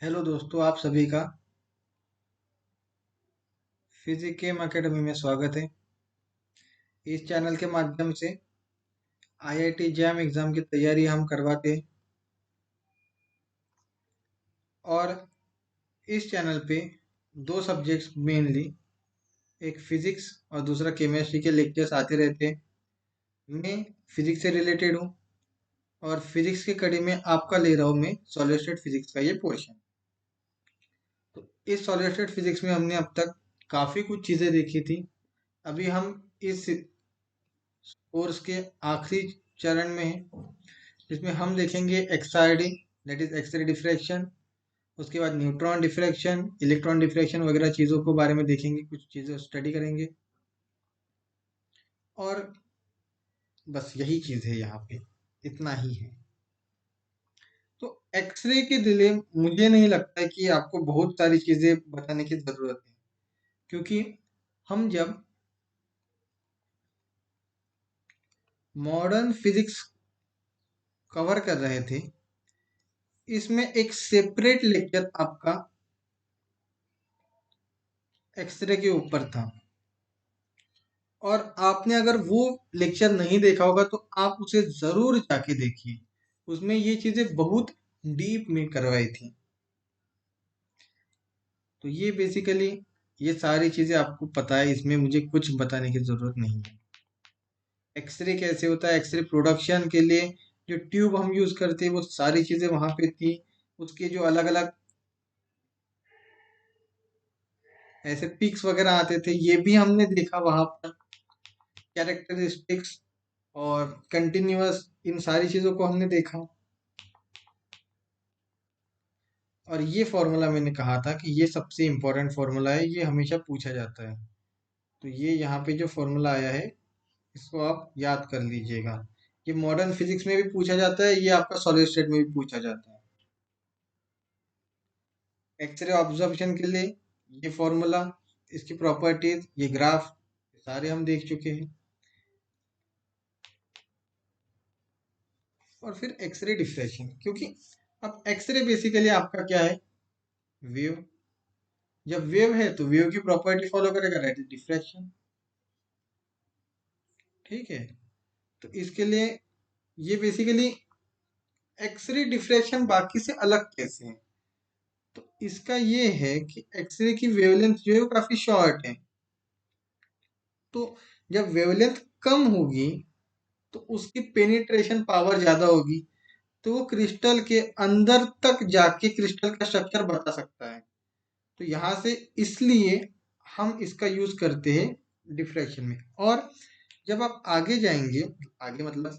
Hello दोस्तों, आप सभी का फिजिकेम एकेडमी में स्वागत है। इस चैनल के माध्यम से आईआईटी जैम एग्जाम की तैयारी हम करवाते हैं और इस चैनल पे दो सब्जेक्ट्स मेनली, एक फिजिक्स और दूसरा केमिस्ट्री के लेक्चर्स आते रहते हैं। मैं फिजिक्स से रिलेटेड हूँ और फिजिक्स की कड़ी में आपका ले रहा हूँ मैं सॉलिड स्टेट फिजिक्स का ये पोर्शन। तो इस सॉलिड स्टेट फिजिक्स में हमने अब तक काफ़ी कुछ चीज़ें देखी थी। अभी हम इस कोर्स के आखिरी चरण में हैं, जिसमें हम देखेंगे XRD, that is X ray diffraction. उसके बाद न्यूट्रॉन डिफ्रैक्शन, इलेक्ट्रॉन डिफ्रैक्शन वगैरह चीज़ों को बारे में देखेंगे, कुछ चीज़ें स्टडी करेंगे। और बस यही चीज़ है, यहाँ पे इतना ही है। तो एक्सरे के लिए मुझे नहीं लगता है कि आपको बहुत सारी चीज़ें बताने की ज़रूरत है, क्योंकि हम जब मॉडर्न फिजिक्स कवर कर रहे थे, इसमें एक सेपरेट लेक्चर आपका एक्सरे के ऊपर था। और आपने अगर वो लेक्चर नहीं देखा होगा तो आप उसे जरूर जाके देखिए। उसमें ये चीजें बहुत डीप में करवाई थी। तो ये बेसिकली ये सारी चीजें आपको पता है, इसमें मुझे कुछ बताने की जरूरत नहीं है। एक्सरे कैसे होता है, एक्सरे प्रोडक्शन के लिए जो ट्यूब हम यूज करते हैं वो सारी चीजें वहां पे थी। उसके जो अलग अलग ऐसे पिक्स वगैरह आते थे, ये भी हमने देखा वहां पर। कैरेक्टरिस्टिक्स और कंटिन्यूअस, इन सारी चीजों को हमने देखा। और ये फॉर्मूला मैंने कहा था कि ये सबसे इम्पोर्टेंट फॉर्मूला है, ये हमेशा पूछा जाता है। तो ये यहाँ पे जो फॉर्मूला आया है, इसको आप याद कर लीजिएगा। ये मॉडर्न फिजिक्स में भी पूछा जाता है, ये आपका सॉलिड स्टेट में भी पूछा जाता है। एक्सरे ऑब्जर्वेशन के लिए ये फॉर्मूला, इसकी प्रॉपर्टीज, ये ग्राफ सारे हम देख चुके हैं। और फिर एक्सरे डिफ्रैक्शन, क्योंकि अब एक्सरे बेसिकली आपका क्या है, वेव। जब वेव है तो वेव की प्रॉपर्टी फॉलो करेगा, दैट इज डिफ्रैक्शन। ठीक है। तो इसके लिए ये बेसिकली एक्सरे डिफ्रैक्शन बाकी से अलग कैसे है। तो इसका ये है कि एक्सरे की वेवलेंथ जो है वो काफी शॉर्ट है। तो जब वेवलेंथ कम होगी तो उसकी पेनिट्रेशन पावर ज्यादा होगी, तो वो क्रिस्टल के अंदर तक जाके क्रिस्टल का स्ट्रक्चर बता सकता है। तो यहाँ से इसलिए हम इसका यूज करते हैं डिफ्रैक्शन में। और जब आप आगे जाएंगे, आगे मतलब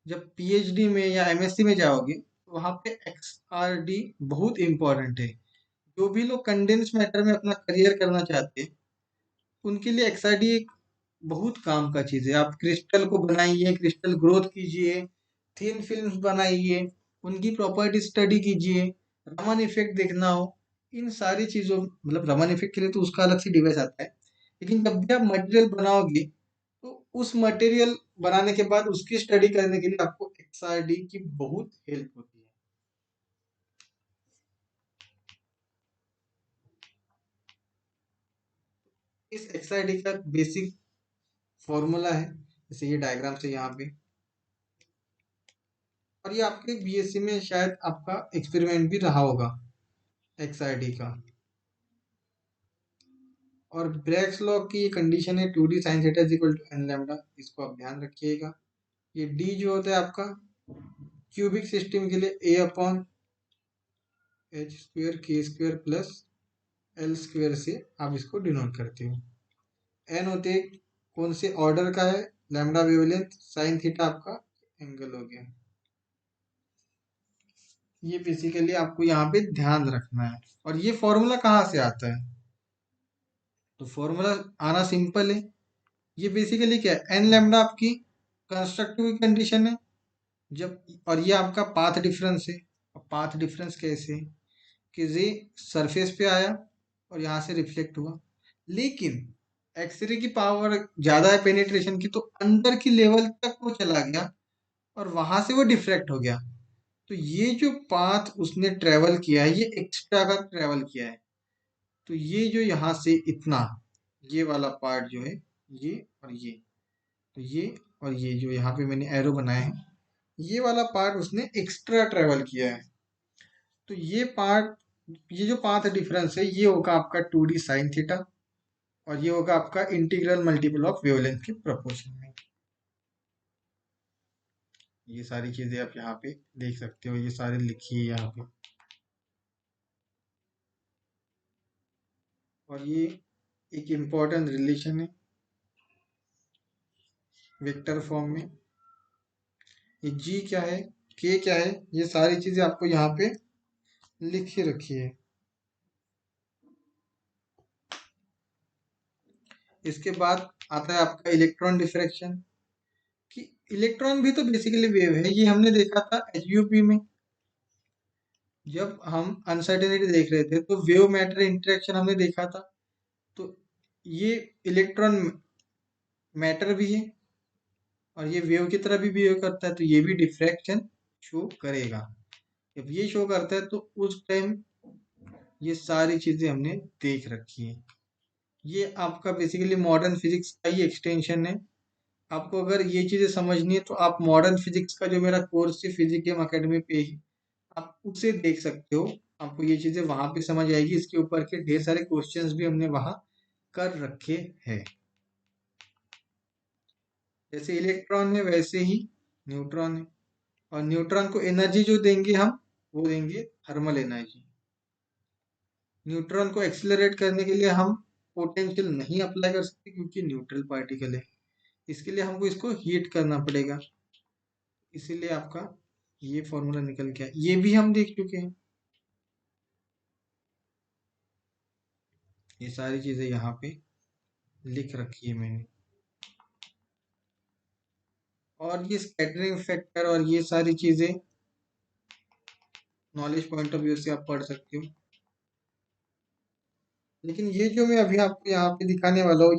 जब पीएचडी में या एमएससी में जाओगे, वहाँ पे एक्सआरडी बहुत इंपॉर्टेंट है। जो भी लोग कंडेंस मैटर में अपना करियर करना चाहते हैं, उनके लिए एक्सआरडी एक बहुत काम का चीज़ है। आप क्रिस्टल को बनाइए, क्रिस्टल ग्रोथ कीजिए, थिन फिल्म्स बनाइए, उनकी प्रॉपर्टी स्टडी कीजिए, रमन इफेक्ट देखना हो, इन सारी चीज़ों मतलब रमन इफेक्ट के लिए तो उसका अलग से डिवाइस आता है। लेकिन जब भी आप मटेरियल बनाओगे, तो उस मटेरियल बनाने के बाद उसकी स्टडी करने के लिए आपको एक्सआरडी की बहुत हेल्प होती है। इस एक्सआरडी का बेसिक फॉर्मूला है, जैसे ये डायग्राम से यहाँ पे। और ये आपके बीएससी में शायद आपका एक्सपेरिमेंट भी रहा होगा एक्सआरडी का। और ब्रैग्स लॉ की ये कंडीशन है, 2d sine theta is equal to n lambda, इसको आप ध्यान रखिएगा। ये डी जो होता है आपका क्यूबिक सिस्टम के लिए ए अपॉन एच स्क्वेयर के स्क्वेयर प्लस एल स्क्वेयर से आप इसको डिनोट करते हो। एन होते कौन से ऑर्डर का है, लैम्डा वेवलेंथ, साइन थीटा आपका एंगल हो गया। ये बेसिकली आपको यहाँ पे ध्यान रखना है। और ये फॉर्मूला कहाँ से आता है, तो फॉर्मूला आना सिंपल है। ये बेसिकली क्या है, एन लैम्डा आपकी कंस्ट्रक्टिव कंडीशन है। जब और ये आपका पाथ डिफरेंस है। अब पाथ डिफरेंस कैसे है कि रे सरफेस पे आया और यहाँ से रिफ्लेक्ट हुआ, लेकिन एक्सरे की पावर ज्यादा है पेनिट्रेशन की, तो अंदर की लेवल तक वो चला गया और वहां से वो डिफ्रैक्ट हो गया। तो ये जो पाथ उसने ट्रेवल किया है, ये एक्स्ट्रा का ट्रेवल किया है। तो ये जो यहाँ से इतना, ये वाला पार्ट जो है, ये और ये और ये जो यहाँ पे मैंने एरो बनाया है, ये वाला पार्ट उसने एक्स्ट्रा ट्रेवल किया है। तो ये पार्ट, ये जो पाथ डिफरेंस है, ये होगा आपका 2d साइन थीटा, और ये होगा आपका इंटीग्रल मल्टीपल ऑफ वेवलेंथ के प्रोपोर्शन में। ये सारी चीजें आप यहाँ पे देख सकते हो, ये सारे लिखिए यहाँ पे। और ये एक इम्पोर्टेंट रिलेशन है वेक्टर फॉर्म में। ये जी क्या है, के क्या है, ये सारी चीजें आपको यहाँ पे लिख के रखी है। इसके बाद आता है आपका इलेक्ट्रॉन डिफ्रैक्शन, कि इलेक्ट्रॉन भी तो बेसिकली वेव है। ये हमने देखा था एचयूपी में, जब हम अनसर्टेनिटी देख रहे थे तो वेव मैटर इंटरेक्शन हमने देखा था। तो ये इलेक्ट्रॉन मैटर भी है और ये वेव की तरह भी बिहेव करता है, तो ये भी डिफ्रैक्शन शो करेगा। जब ये शो करता है तो उस टाइम ये सारी चीजें हमने देख रखी है। ये आपका बेसिकली मॉडर्न फिजिक्स का ही एक्सटेंशन है। आपको अगर ये चीजें समझनी है तो आप मॉडर्न फिजिक्स का जो मेरा कोर्स है फिजिक्स अकेडमी पे ही, आप उसे देख सकते हो। आपको ये चीजें वहां पे समझ आएगी। इसके ऊपर के ढेर सारे क्वेश्चंस भी हमने वहां कर रखे हैं। जैसे इलेक्ट्रॉन है वैसे ही न्यूट्रॉन है, और न्यूट्रॉन को एनर्जी जो देंगे हम, वो देंगे थर्मल एनर्जी। न्यूट्रॉन को एक्सिलरेट करने के लिए हम पोटेंशियल नहीं अप्लाई कर सकते क्योंकि न्यूट्रल पार्टिकल है। इसके लिए हमको इसको हीट करना पड़ेगा। इसीलिए आपका ये फॉर्मूला निकल गया। ये भी हम देख चुके हैं। ये सारी चीजें यहाँ पे लिख रखी है मैंने। और ये स्कैटरिंग फैक्टर और ये सारी चीजें नॉलेज पॉइंट ऑफ व्यू से आप पढ़ सकते हो। लेकिन ये जो मैं अभी आपको यहाँ पे दिखाने वाला हूँ,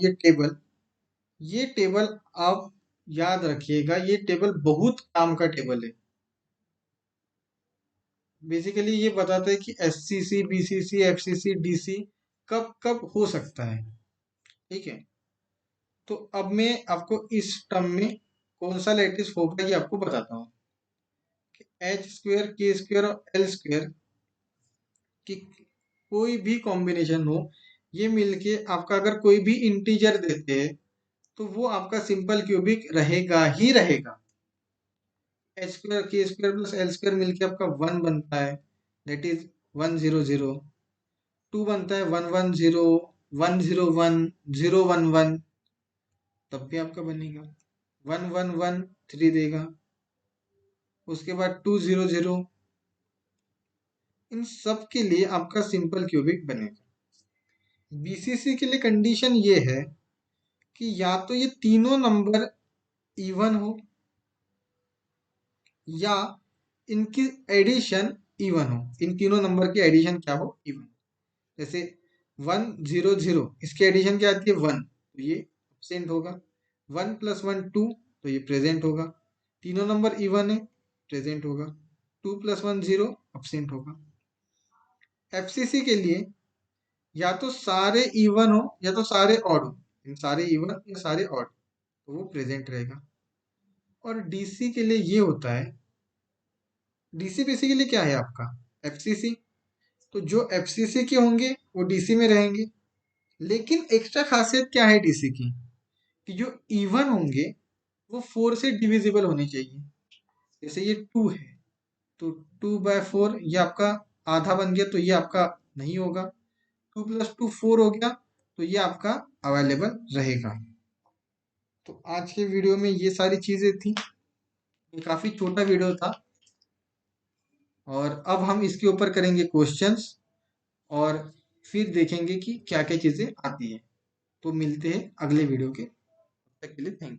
ये टेबल आप याद रखिएगा। ये टेबल बहुत काम का टेबल है। बेसिकली ये बताता है कि एससीसी, बीसीसी, एफसीसी, डीसी कब कब हो सकता है। ठीक है, तो अब मैं आपको इस टर्म में कौन सा लैटिस होगा ये आपको बताता हूँ। एच स्क्वेयर, के स्क्वेयर और एल स्क्वेयर की कोई भी कॉम्बिनेशन हो, ये मिलके आपका अगर कोई भी इंटीजर देते हैं तो वो आपका सिंपल क्यूबिक रहेगा ही रहेगा। एच स्क्वेयर के स्क्वेयर प्लस एल स्क्वेयर मिलके आपका 1 बनता है, दैट इज 100। 2 बनता है 110, 101, 011, तब भी आपका बनेगा। 111 3 देगा। उसके बाद 200, इन सब के लिए आपका सिंपल क्यूबिक बनेगा। बीसीसी के लिए कंडीशन ये है कि या तो ये तीनों नंबर इवन हो, या इनकी एडिशन इवन हो। इन तीनों नंबर की एडिशन क्या हो, इवन। जैसे 100, इसकी एडिशन क्या आती है 1, तो ये एब्सेंट होगा। 1 + 1 2, तो ये प्रेजेंट होगा। तीनों नंबर इवन है, प्रेजेंट होगा। 2 + 1 0, एब्सेंट होगा। एफसीसी के लिए या तो सारे इवन हो या तो सारे ऑड हो। इन सारे इवन या सारे ऑड, तो वो प्रेजेंट रहेगा। और डीसी के लिए ये होता है, डीसी बेसिकली क्या है आपका एफसीसी, तो जो एफसीसी के होंगे वो डीसी में रहेंगे। लेकिन एक्स्ट्रा खासियत क्या है डीसी की, कि जो इवन होंगे वो 4 से डिविजिबल होने चाहिए। जैसे ये 2 है, तो 2/4 ये आपका आधा बन गया, तो ये आपका नहीं होगा। 2 + 2 4 हो गया, तो ये आपका अवेलेबल रहेगा। तो आज के वीडियो में ये सारी चीजें थी। ये काफी छोटा वीडियो था, और अब हम इसके ऊपर करेंगे क्वेश्चंस और फिर देखेंगे कि क्या क्या चीजें आती है। तो मिलते हैं अगले वीडियो के, तब तक के लिए थैंक यू।